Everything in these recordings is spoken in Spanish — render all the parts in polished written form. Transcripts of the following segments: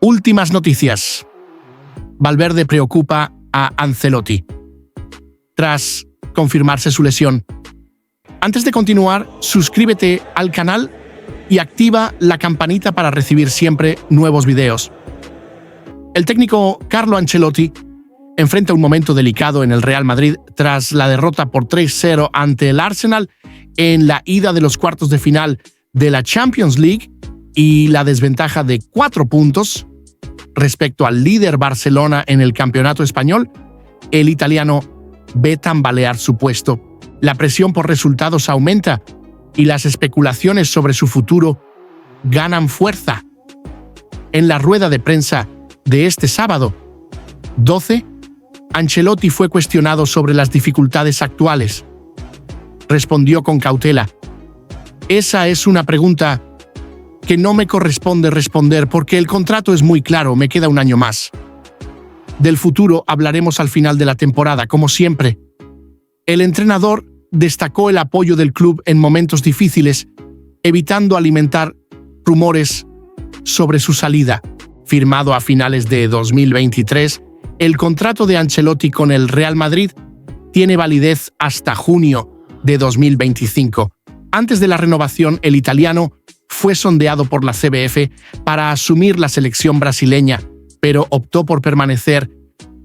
Últimas noticias. Valverde preocupa a Ancelotti tras confirmarse su lesión. Antes de continuar, suscríbete al canal y activa la campanita para recibir siempre nuevos videos. El técnico Carlo Ancelotti enfrenta un momento delicado en el Real Madrid tras la derrota por 3-0 ante el Arsenal en la ida de los cuartos de final de la Champions League y la desventaja de 4 puntos respecto al líder Barcelona en el campeonato español. El italiano ve tambalear su puesto. La presión por resultados aumenta y las especulaciones sobre su futuro ganan fuerza. En la rueda de prensa de este sábado 12, Ancelotti fue cuestionado sobre las dificultades actuales. Respondió con cautela: "Esa es una pregunta que no me corresponde responder porque el contrato es muy claro, me queda un año más. Del futuro hablaremos al final de la temporada, como siempre". El entrenador destacó el apoyo del club en momentos difíciles, evitando alimentar rumores sobre su salida. Firmado a finales de 2023, el contrato de Ancelotti con el Real Madrid tiene validez hasta junio de 2025. Antes de la renovación, el italiano fue sondeado por la CBF para asumir la selección brasileña, pero optó por permanecer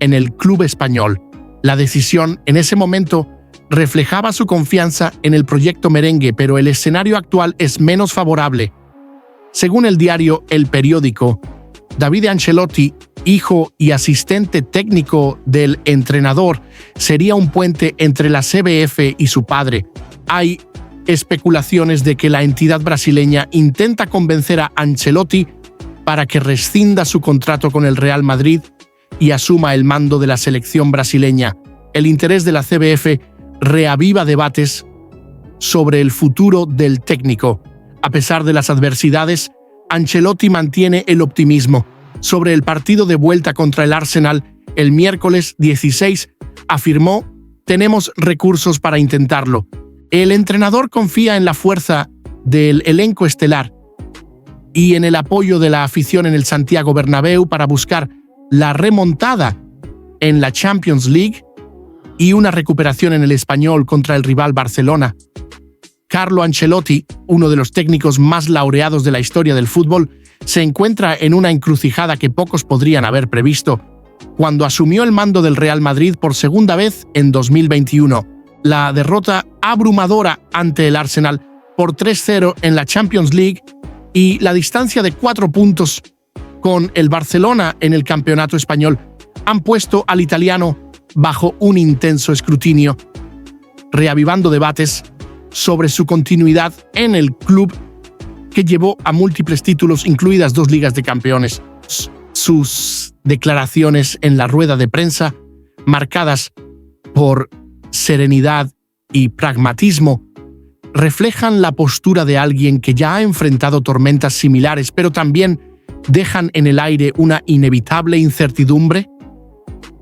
en el club español. La decisión en ese momento reflejaba su confianza en el proyecto merengue, pero el escenario actual es menos favorable. Según el diario El Periódico, Davide Ancelotti, hijo y asistente técnico del entrenador, sería un puente entre la CBF y su padre. Hay especulaciones de que la entidad brasileña intenta convencer a Ancelotti para que rescinda su contrato con el Real Madrid y asuma el mando de la selección brasileña. El interés de la CBF reaviva debates sobre el futuro del técnico. A pesar de las adversidades, Ancelotti mantiene el optimismo. Sobre el partido de vuelta contra el Arsenal, el miércoles 16, afirmó: "Tenemos recursos para intentarlo". El entrenador confía en la fuerza del elenco estelar y en el apoyo de la afición en el Santiago Bernabéu para buscar la remontada en la Champions League y una recuperación en el Español contra el rival Barcelona. Carlo Ancelotti, uno de los técnicos más laureados de la historia del fútbol, se encuentra en una encrucijada que pocos podrían haber previsto cuando asumió el mando del Real Madrid por segunda vez en 2021. La derrota abrumadora ante el Arsenal por 3-0 en la Champions League y la distancia de 4 puntos con el Barcelona en el campeonato español han puesto al italiano bajo un intenso escrutinio, reavivando debates sobre su continuidad en el club que llevó a múltiples títulos, incluidas 2 Ligas de Campeones. Sus declaraciones en la rueda de prensa, marcadas por serenidad y pragmatismo, reflejan la postura de alguien que ya ha enfrentado tormentas similares, pero también dejan en el aire una inevitable incertidumbre.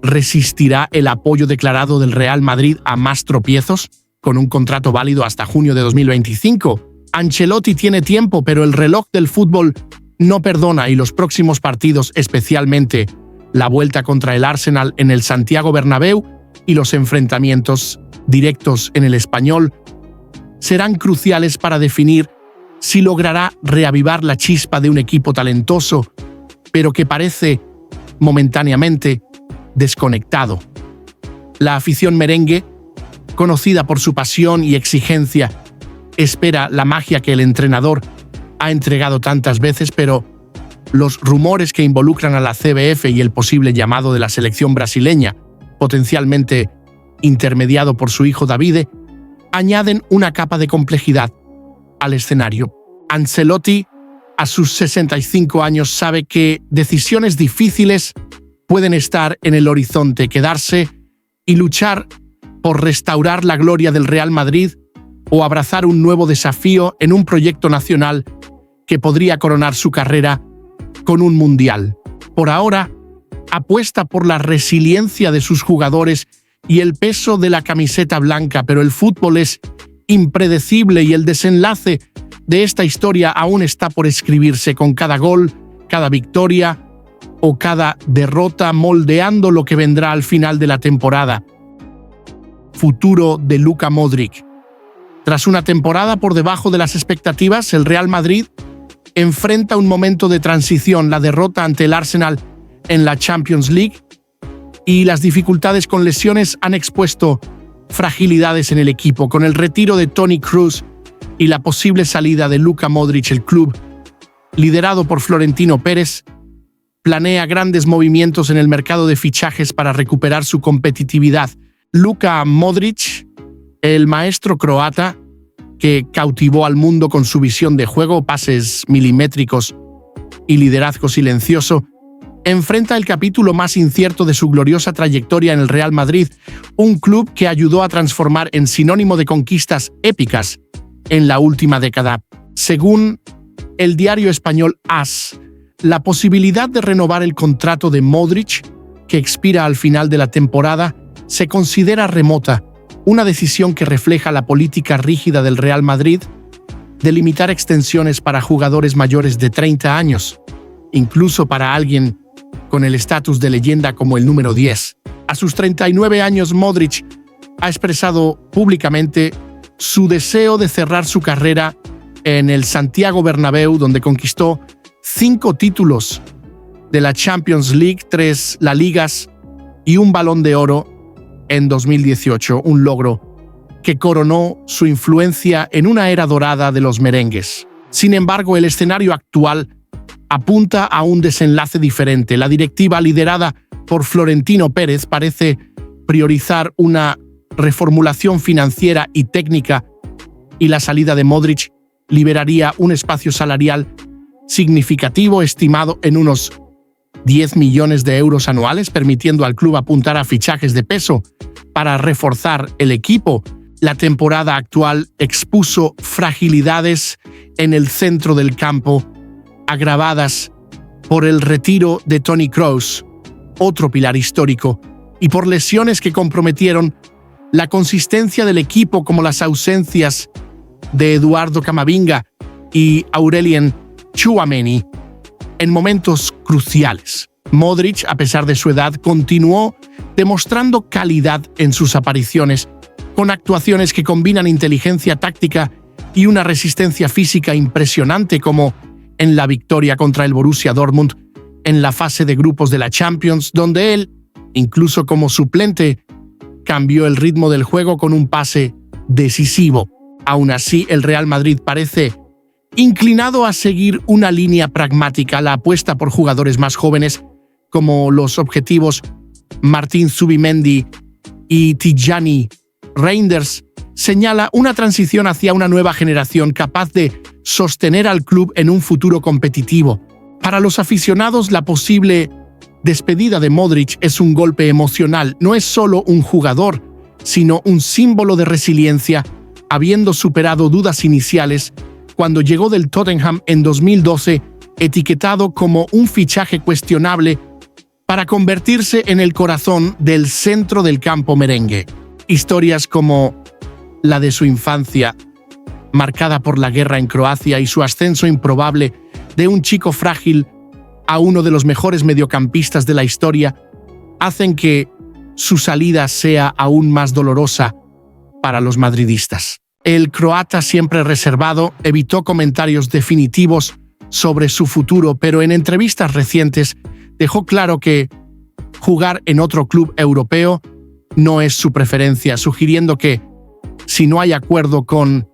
¿Resistirá el apoyo declarado del Real Madrid a más tropiezos? Con un contrato válido hasta junio de 2025, Ancelotti tiene tiempo, pero el reloj del fútbol no perdona y los próximos partidos, especialmente la vuelta contra el Arsenal en el Santiago Bernabéu y los enfrentamientos directos en el Español, serán cruciales para definir si logrará reavivar la chispa de un equipo talentoso, pero que parece momentáneamente desconectado. La afición merengue, conocida por su pasión y exigencia, espera la magia que el entrenador ha entregado tantas veces, pero los rumores que involucran a la CBF y el posible llamado de la selección brasileña, potencialmente intermediado por su hijo Davide, añaden una capa de complejidad al escenario. Ancelotti, a sus 65 años, sabe que decisiones difíciles pueden estar en el horizonte. Quedarse y luchar por restaurar la gloria del Real Madrid o abrazar un nuevo desafío en un proyecto nacional que podría coronar su carrera con un mundial. Por ahora, apuesta por la resiliencia de sus jugadores y el peso de la camiseta blanca, pero el fútbol es impredecible y el desenlace de esta historia aún está por escribirse. Con cada gol, cada victoria o cada derrota moldeando lo que vendrá al final de la temporada. Futuro de Luka Modric. Tras una temporada por debajo de las expectativas, el Real Madrid enfrenta un momento de transición, la derrota ante el Arsenal en la Champions League y las dificultades con lesiones han expuesto fragilidades en el equipo. Con el retiro de Toni Kroos y la posible salida de Luka Modric, el club, liderado por Florentino Pérez, planea grandes movimientos en el mercado de fichajes para recuperar su competitividad. Luka Modric, el maestro croata que cautivó al mundo con su visión de juego, pases milimétricos y liderazgo silencioso, enfrenta el capítulo más incierto de su gloriosa trayectoria en el Real Madrid, un club que ayudó a transformar en sinónimo de conquistas épicas en la última década. Según el diario español AS, la posibilidad de renovar el contrato de Modric, que expira al final de la temporada, se considera remota, una decisión que refleja la política rígida del Real Madrid de limitar extensiones para jugadores mayores de 30 años, incluso para alguien con el estatus de leyenda como el número 10. A sus 39 años, Modric ha expresado públicamente su deseo de cerrar su carrera en el Santiago Bernabéu, donde conquistó 5 títulos de la Champions League, 3 La Ligas y un Balón de Oro en 2018, un logro que coronó su influencia en una era dorada de los merengues. Sin embargo, el escenario actual apunta a un desenlace diferente. La directiva liderada por Florentino Pérez parece priorizar una reformulación financiera y técnica, y la salida de Modric liberaría un espacio salarial significativo estimado en unos 10 millones de euros anuales, permitiendo al club apuntar a fichajes de peso para reforzar el equipo. La temporada actual expuso fragilidades en el centro del campo, agravadas por el retiro de Toni Kroos, otro pilar histórico, y por lesiones que comprometieron la consistencia del equipo, como las ausencias de Eduardo Camavinga y Aurelien Tchouaméni en momentos cruciales. Modric, a pesar de su edad, continuó demostrando calidad en sus apariciones, con actuaciones que combinan inteligencia táctica y una resistencia física impresionante, como en la victoria contra el Borussia Dortmund en la fase de grupos de la Champions, donde él, incluso como suplente, cambió el ritmo del juego con un pase decisivo. Aún así, el Real Madrid parece inclinado a seguir una línea pragmática. La apuesta por jugadores más jóvenes, como los objetivos Martín Zubimendi y Tijani Reinders, señala una transición hacia una nueva generación capaz de sostener al club en un futuro competitivo. Para los aficionados, la posible despedida de Modric es un golpe emocional. No es solo un jugador, sino un símbolo de resiliencia, habiendo superado dudas iniciales cuando llegó del Tottenham en 2012, etiquetado como un fichaje cuestionable, para convertirse en el corazón del centro del campo merengue. Historias como la de su infancia, marcada por la guerra en Croacia, y su ascenso improbable de un chico frágil a uno de los mejores mediocampistas de la historia, hacen que su salida sea aún más dolorosa para los madridistas. El croata, siempre reservado, evitó comentarios definitivos sobre su futuro, pero en entrevistas recientes dejó claro que jugar en otro club europeo no es su preferencia, sugiriendo que, si no hay acuerdo con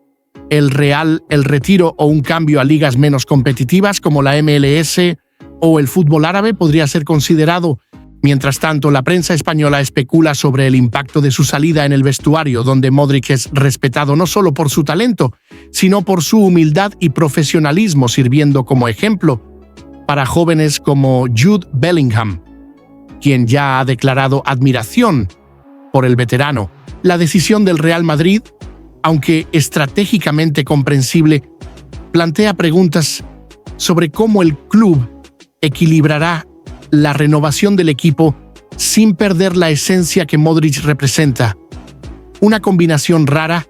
el Real, el retiro o un cambio a ligas menos competitivas como la MLS o el fútbol árabe podría ser considerado. Mientras tanto, la prensa española especula sobre el impacto de su salida en el vestuario, donde Modric es respetado no solo por su talento, sino por su humildad y profesionalismo, sirviendo como ejemplo para jóvenes como Jude Bellingham, quien ya ha declarado admiración por el veterano. La decisión del Real Madrid, aunque estratégicamente comprensible, plantea preguntas sobre cómo el club equilibrará la renovación del equipo sin perder la esencia que Modric representa. Una combinación rara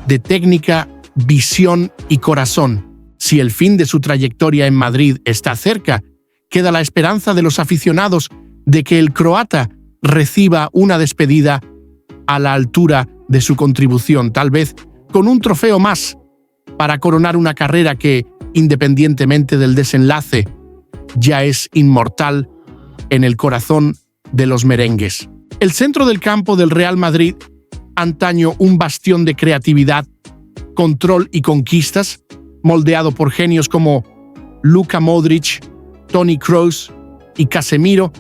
de técnica, visión y corazón. Si el fin de su trayectoria en Madrid está cerca queda la esperanza de los aficionados de que el croata reciba una despedida a la altura de su contribución, tal vez con un trofeo más para coronar una carrera que, independientemente del desenlace, ya es inmortal en el corazón de los merengues. El centro del campo del Real Madrid, antaño un bastión de creatividad, control y conquistas, moldeado por genios como Luka Modric, Toni Kroos y Casemiro,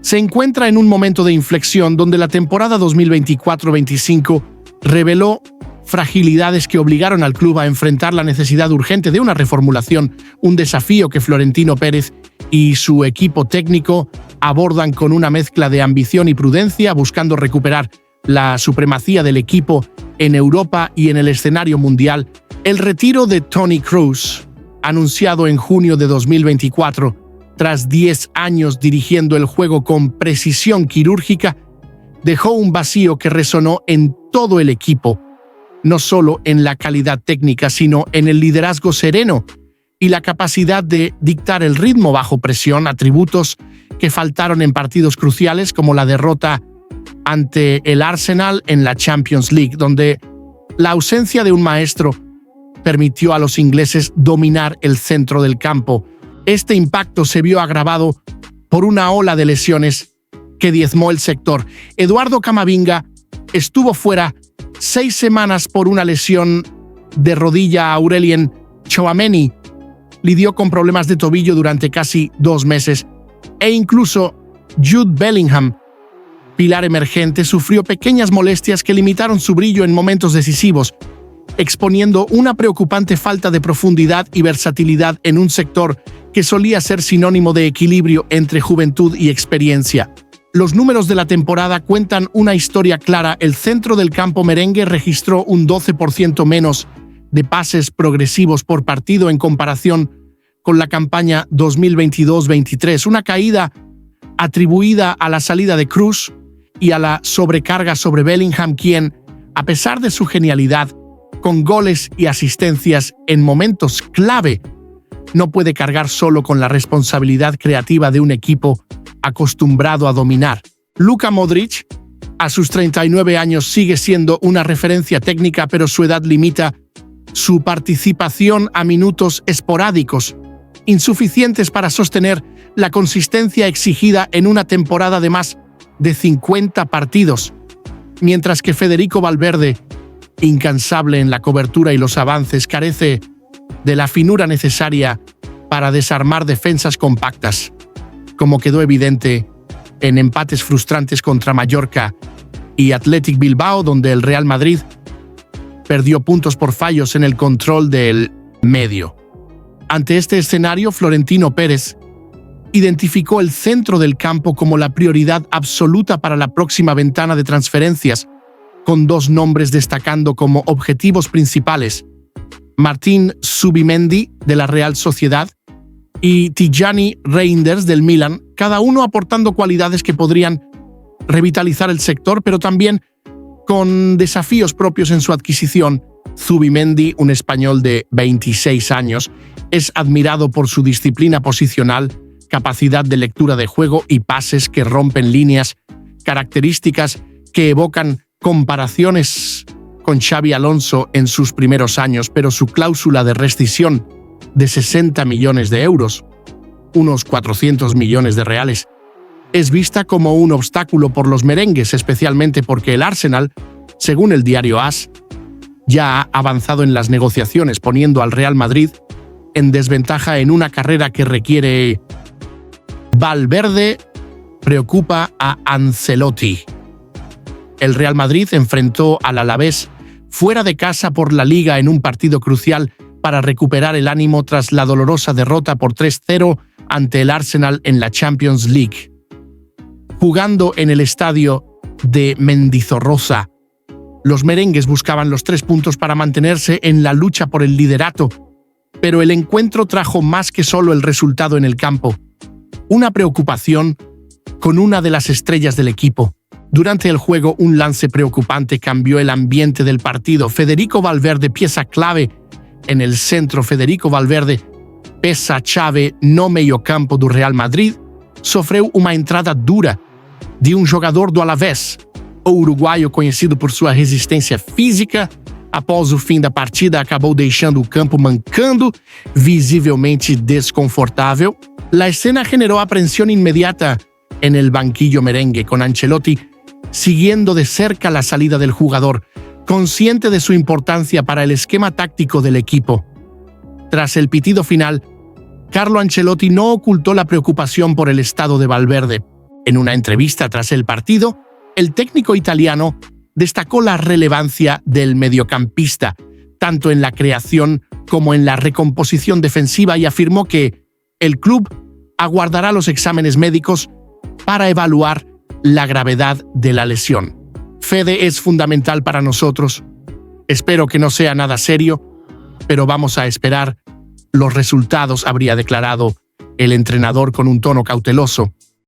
se encuentra en un momento de inflexión donde la temporada 2024-25 reveló fragilidades que obligaron al club a enfrentar la necesidad urgente de una reformulación, un desafío que Florentino Pérez y su equipo técnico abordan con una mezcla de ambición y prudencia, buscando recuperar la supremacía del equipo en Europa y en el escenario mundial. El retiro de Toni Kroos, anunciado en junio de 2024, tras 10 años dirigiendo el juego con precisión quirúrgica, dejó un vacío que resonó en todo el equipo, no solo en la calidad técnica, sino en el liderazgo sereno y la capacidad de dictar el ritmo bajo presión, atributos que faltaron en partidos cruciales como la derrota ante el Arsenal en la Champions League, donde la ausencia de un maestro permitió a los ingleses dominar el centro del campo. Este impacto se vio agravado por una ola de lesiones que diezmó el sector. Eduardo Camavinga estuvo fuera 6 semanas por una lesión de rodilla. Aurelien Tchouaméni lidió con problemas de tobillo durante casi 2 meses. E incluso Jude Bellingham, pilar emergente, sufrió pequeñas molestias que limitaron su brillo en momentos decisivos, exponiendo una preocupante falta de profundidad y versatilidad en un sector que solía ser sinónimo de equilibrio entre juventud y experiencia. Los números de la temporada cuentan una historia clara. El centro del campo merengue registró un 12% menos de pases progresivos por partido en comparación con la campaña 2022-23, una caída atribuida a la salida de Kroos y a la sobrecarga sobre Bellingham, quien, a pesar de su genialidad, con goles y asistencias en momentos clave, no puede cargar solo con la responsabilidad creativa de un equipo acostumbrado a dominar. Luka Modric, a sus 39 años, sigue siendo una referencia técnica, pero su edad limita su participación a minutos esporádicos, insuficientes para sostener la consistencia exigida en una temporada de más de 50 partidos, mientras que Federico Valverde, incansable en la cobertura y los avances, carece de la finura necesaria para desarmar defensas compactas, como quedó evidente en empates frustrantes contra Mallorca y Athletic Bilbao, donde el Real Madrid perdió puntos por fallos en el control del medio. Ante este escenario, Florentino Pérez identificó el centro del campo como la prioridad absoluta para la próxima ventana de transferencias, con 2 nombres destacando como objetivos principales: Martín Zubimendi, de la Real Sociedad, y Tijani Reinders, del Milan, cada uno aportando cualidades que podrían revitalizar el sector, pero también con desafíos propios en su adquisición. Zubimendi, un español de 26 años, es admirado por su disciplina posicional, capacidad de lectura de juego y pases que rompen líneas, características que evocan comparaciones con Xabi Alonso en sus primeros años, pero su cláusula de rescisión de 60 millones de euros, unos 400 millones de reales, es vista como un obstáculo por los merengues, especialmente porque el Arsenal, según el diario AS, ya ha avanzado en las negociaciones, poniendo al Real Madrid en desventaja en una carrera que requiere. Valverde preocupa a Ancelotti. El Real Madrid enfrentó al Alavés fuera de casa por la Liga en un partido crucial para recuperar el ánimo tras la dolorosa derrota por 3-0 ante el Arsenal en la Champions League. Jugando en el estadio de Mendizorroza, los merengues buscaban los 3 puntos para mantenerse en la lucha por el liderato, pero el encuentro trajo más que solo el resultado en el campo, una preocupación con una de las estrellas del equipo. Durante el juego, un lance preocupante cambió el ambiente del partido. Federico Valverde, pieza clave en el centro. Federico Valverde peça-chave no meio-campo do Real Madrid, sofreu uma entrada dura de um jogador do Alavés, o uruguaio conhecido por sua resistência física. Após o fim da partida, acabou deixando o campo mancando, visivelmente desconfortável. La escena generó aprensión inmediata en el banquillo merengue, con Ancelotti siguiendo de cerca la salida del jugador, consciente de su importancia para el esquema táctico del equipo. Tras el pitido final, Carlo Ancelotti no ocultó la preocupación por el estado de Valverde. En una entrevista tras el partido, el técnico italiano destacó la relevancia del mediocampista, tanto en la creación como en la recomposición defensiva, y afirmó que el club aguardará los exámenes médicos para evaluar la gravedad de la lesión. Fede es fundamental para nosotros. Espero que no sea nada serio, pero vamos a esperar los resultados, habría declarado el entrenador con un tono cauteloso.